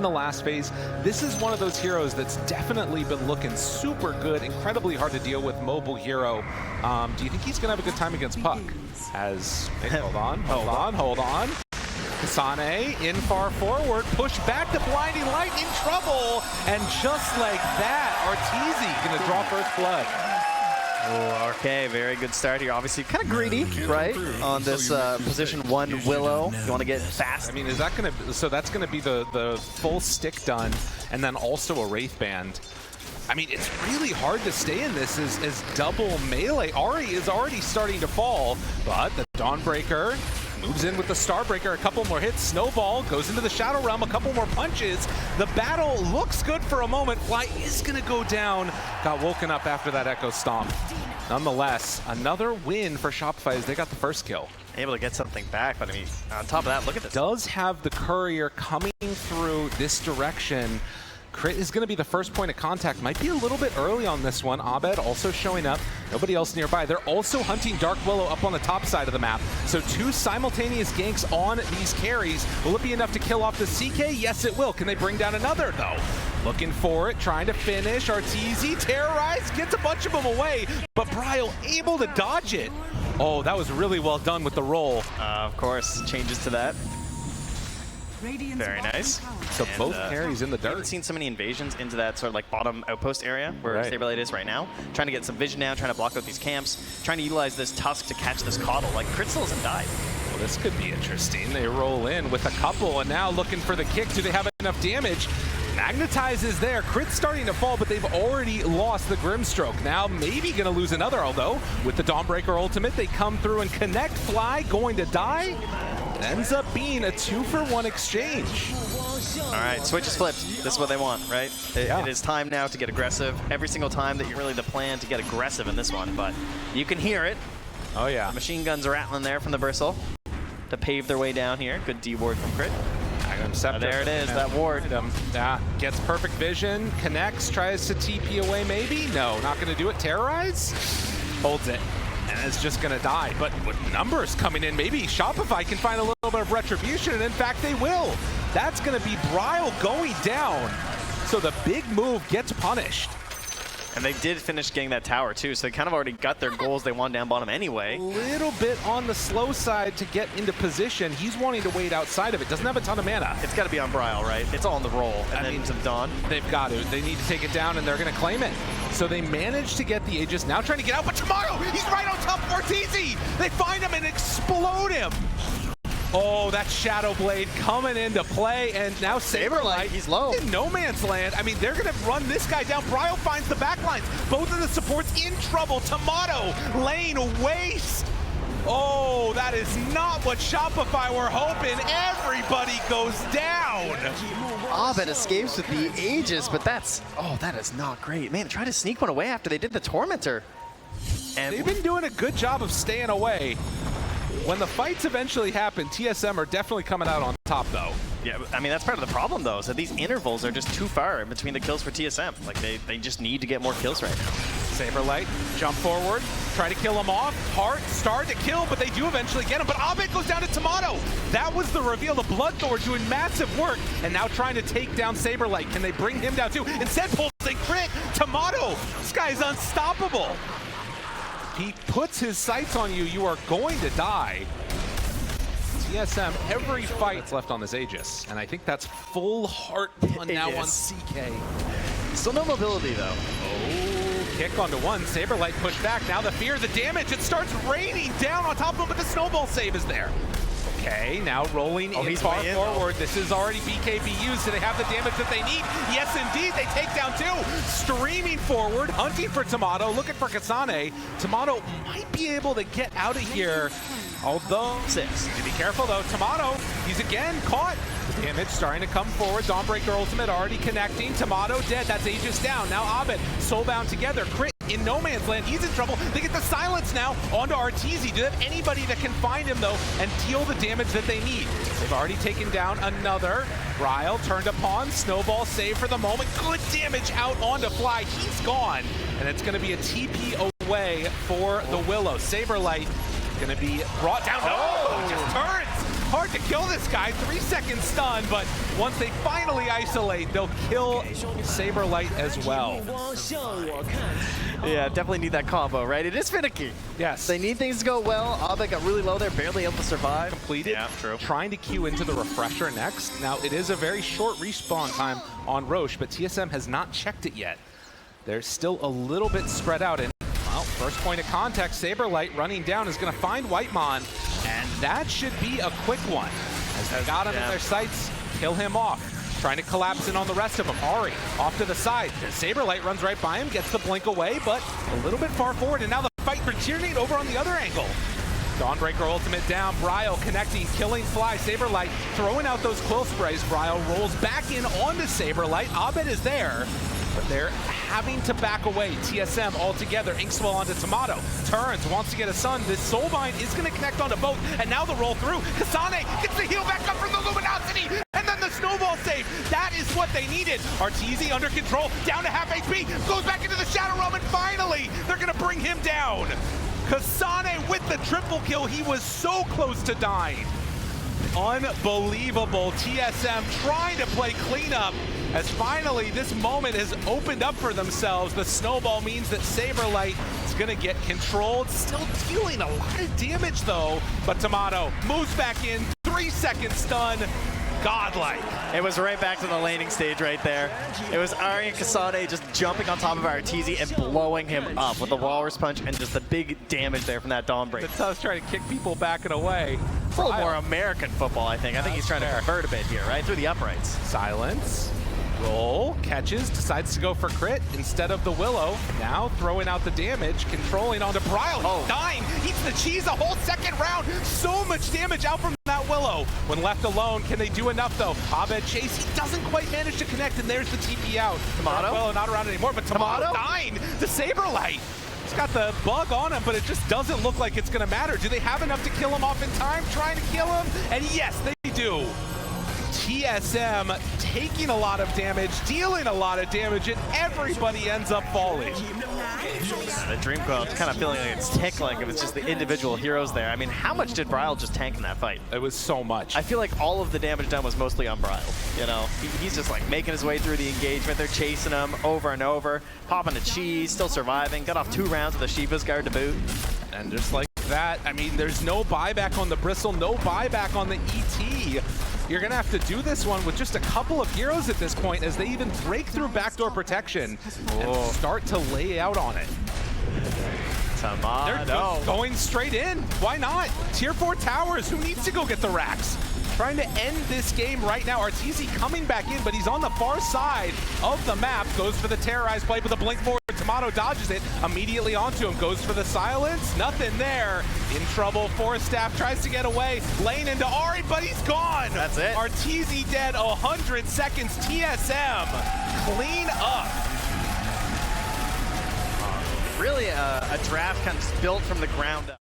in the last phase. This is one of those heroes that's definitely been looking super good, incredibly hard to deal with mobile hero. Do you think he's going to have a good time against Puck? Hold on. Kasane in far forward, push back to Blinding Light, in trouble, and just like that, Arteezy gonna draw first blood. Oh, okay, very good start here. Obviously, kind of greedy, right, on this position 1 Willow. You want to get fast. I mean, is that gonna? So that's gonna be the full stick done, and then also a Wraith Band. I mean, it's really hard to stay in this as double melee. Ahri is already starting to fall, but the Dawnbreaker moves in with the Starbreaker, a couple more hits. Snowball goes into the Shadow Realm, a couple more punches. The battle looks good for a moment. Fly is gonna go down. Got woken up after that Echo Stomp. Nonetheless, another win for Shopify as they got the first kill. Able to get something back, but I mean, on top of that, look at this. Does have the courier coming through this direction. Crit is going to be the first point of contact. Might be a little bit early on this one. Abed also showing up. Nobody else nearby. They're also hunting Dark Willow up on the top side of the map. So 2 simultaneous ganks on these carries. Will it be enough to kill off the CK? Yes, it will. Can they bring down another, though? Looking for it, trying to finish. Arteezy, Terrorize, gets a bunch of them away, but Bryle able to dodge it. Oh, that was really well done with the roll. Of course, changes to that. Very nice. So both carries in the dirt. We haven't seen so many invasions into that sort of like bottom outpost area where Saberlight is right now. Trying to get some vision down, trying to block out these camps, trying to utilize this Tusk to catch this Coddle. Like, Crit still hasn't died. Well, this could be interesting. They roll in with a couple and now looking for the kick. Do they have enough damage? Magnetize is there. Crit's starting to fall, but they've already lost the Grimstroke. Now maybe going to lose another, although with the Dawnbreaker ultimate, they come through and connect. Fly going to die. It ends up being a 2-for-1 exchange. All right, switch is flipped. This is what they want, right? It is time now to get aggressive. Every single time that you're really the plan to get aggressive in this one, but you can hear it. Oh, yeah. The machine guns rattling there from the Bristle to pave their way down here. Good D ward from Crit. There it is, that ward. Gets perfect vision, connects, tries to TP away maybe? No, not going to do it. Terrorize? Holds it. And is just going to die. But with numbers coming in, maybe Shopify can find a little bit of retribution, and in fact they will. That's going to be Bryle going down. So the big move gets punished. And they did finish getting that tower too, so they kind of already got their goals they want down bottom anyway. A little bit on the slow side to get into position. He's wanting to wait outside of it. Doesn't have a ton of mana. It's got to be on Bryle, right? It's all on the roll. And then to Dawn. They've got to. They need to take it down, and they're going to claim it. So they managed to get the Aegis. Now trying to get out, but Tomato, he's right on top of Arteezy. They find him and explode him. Oh, that Shadow Blade coming into play, and now Saberlight, he's low. In no man's land. I mean, they're going to run this guy down. Bryle finds the backlines. Both of the supports in trouble. Tomato, lane waste. Oh, that is not what Shopify were hoping. Everybody goes down. Abed escapes with the Aegis, but that is not great. Man, try to sneak one away after they did the Tormentor. And they've been doing a good job of staying away. When the fights eventually happen, TSM are definitely coming out on top, though. Yeah, I mean, that's part of the problem, though, is that these intervals are just too far in between the kills for TSM. Like, they just need to get more kills right now. Saberlight, jump forward, try to kill him off. Heart, start to kill, but they do eventually get him. But Abed goes down to Tomato. That was the reveal. The Bloodthorn doing massive work, and now trying to take down Saberlight. Can they bring him down, too? Instead, pulls a crit. Tomato, this guy is unstoppable. He puts his sights on you, you are going to die. TSM, every fight's left on this Aegis, and I think that's full heart on now on CK. Still no mobility, though. Oh, kick onto one. Saberlight pushed back. Now the fear, the damage, it starts raining down on top of him, but the snowball save is there. Okay, now rolling in far forward. This is already BKB used. Do they have the damage that they need? Yes, indeed. They take down 2. Streaming forward, hunting for Tomato, looking for Kasane. Tomato might be able to get out of here. Although, 6. Need to be careful though. Tomato, he's again caught. Damage starting to come forward. Dawnbreaker ultimate already connecting. Tomato dead. That's Aegis down. Now Abed, soulbound together. Crit in no man's land. He's in trouble. They get the silence now onto Arteezy. Do they have anybody that can find him though and deal the damage that they need? They've already taken down another. Bryle turned upon. Snowball save for the moment. Good damage out onto Fly. He's gone. And it's going to be a TP away for the Willow. Saberlight going to be brought down. Oh, just turns. hard to kill this guy. 3-second stun, but once they finally isolate, they'll kill Saberlight as well. Yeah, definitely need that combo, right? It is finicky. Yes. They need things to go well. Abed got really low there, barely able to survive. Completed. Yeah, true. Trying to queue into the refresher next. Now, it is a very short respawn time on Roche, but TSM has not checked it yet. They're still a little bit spread out. And, well, first point of contact, Saberlight running down is going to find Whitemon, and that should be a quick one. As they got him in their sights, kill him off. Trying to collapse in on the rest of them. Ari off to the side. Saberlight runs right by him, gets the blink away, but a little bit far forward. And now the fight for Tiernate over on the other angle. Dawnbreaker ultimate down. Bryle connecting, killing Fly. Saberlight throwing out those quill sprays. Bryle rolls back in onto Saberlight. Abed is there, but they're having to back away. TSM all together. Inkswell onto Tomato. Turns, wants to get a sun. This Soulbind is going to connect onto both. And now the roll through. Kasane gets the heal back up from the Luminosity. And then the snowball save. That is what they needed. Arteezy under control. Down to half HP. Goes back into the Shadow Realm. And finally, they're going to bring him down. Kasane with the triple kill. He was so close to dying. Unbelievable. TSM trying to play cleanup as finally this moment has opened up for themselves. The snowball means that Saberlight is going to get controlled. Still dealing a lot of damage though. But Tomato moves back in. 3-second stun. Godlike. It was right back to the laning stage right there. It was Ari and Kasane just jumping on top of Arteezy and blowing him up with the Walrus Punch and just the big damage there from that Dawnbreaker. The Tusk trying to kick people back and away. It's a little more American football, I think. I think he's trying to convert a bit here, right? Through the uprights. Silence. Roll, catches, decides to go for crit instead of the Willow. Now throwing out the damage, controlling onto Bryle. He's dying, eats the cheese a whole second round. So much damage out from that Willow. When left alone, can they do enough though? Abed chase, he doesn't quite manage to connect, and there's the TP out. Tomato? Willow not around anymore, but Tomato dying to Saberlight. He's got the bug on him, but it just doesn't look like it's gonna matter. Do they have enough to kill him off in time, trying to kill him? And yes, they do. TSM taking a lot of damage, dealing a lot of damage, and everybody ends up falling. The Dream Coil kind of feeling like it's tick like it was just the individual heroes there. I mean, how much did Bryle just tank in that fight? It was so much. I feel like all of the damage done was mostly on Bryle. You know, he's just like making his way through the engagement. They're chasing him over and over, popping the cheese, still surviving. Got off 2 rounds with a Shiva's Guard to boot. And just like that, I mean, there's no buyback on the Bristle, no buyback on the ET. You're going to have to do this one with just a couple of heroes at this point as they even break through backdoor protection and start to lay out on it. Tomato. They're going straight in. Why not? Tier 4 towers. Who needs to go get the racks? Trying to end this game right now. Arteezy coming back in, but he's on the far side of the map. Goes for the terrorized play with a blink forward. Tomato dodges it immediately onto him. Goes for the silence. Nothing there. In trouble. Forest Staff tries to get away. Lane into Ari, but he's gone. That's it. Arteezy dead. 100 seconds. TSM clean up. Really a draft kind of built from the ground up.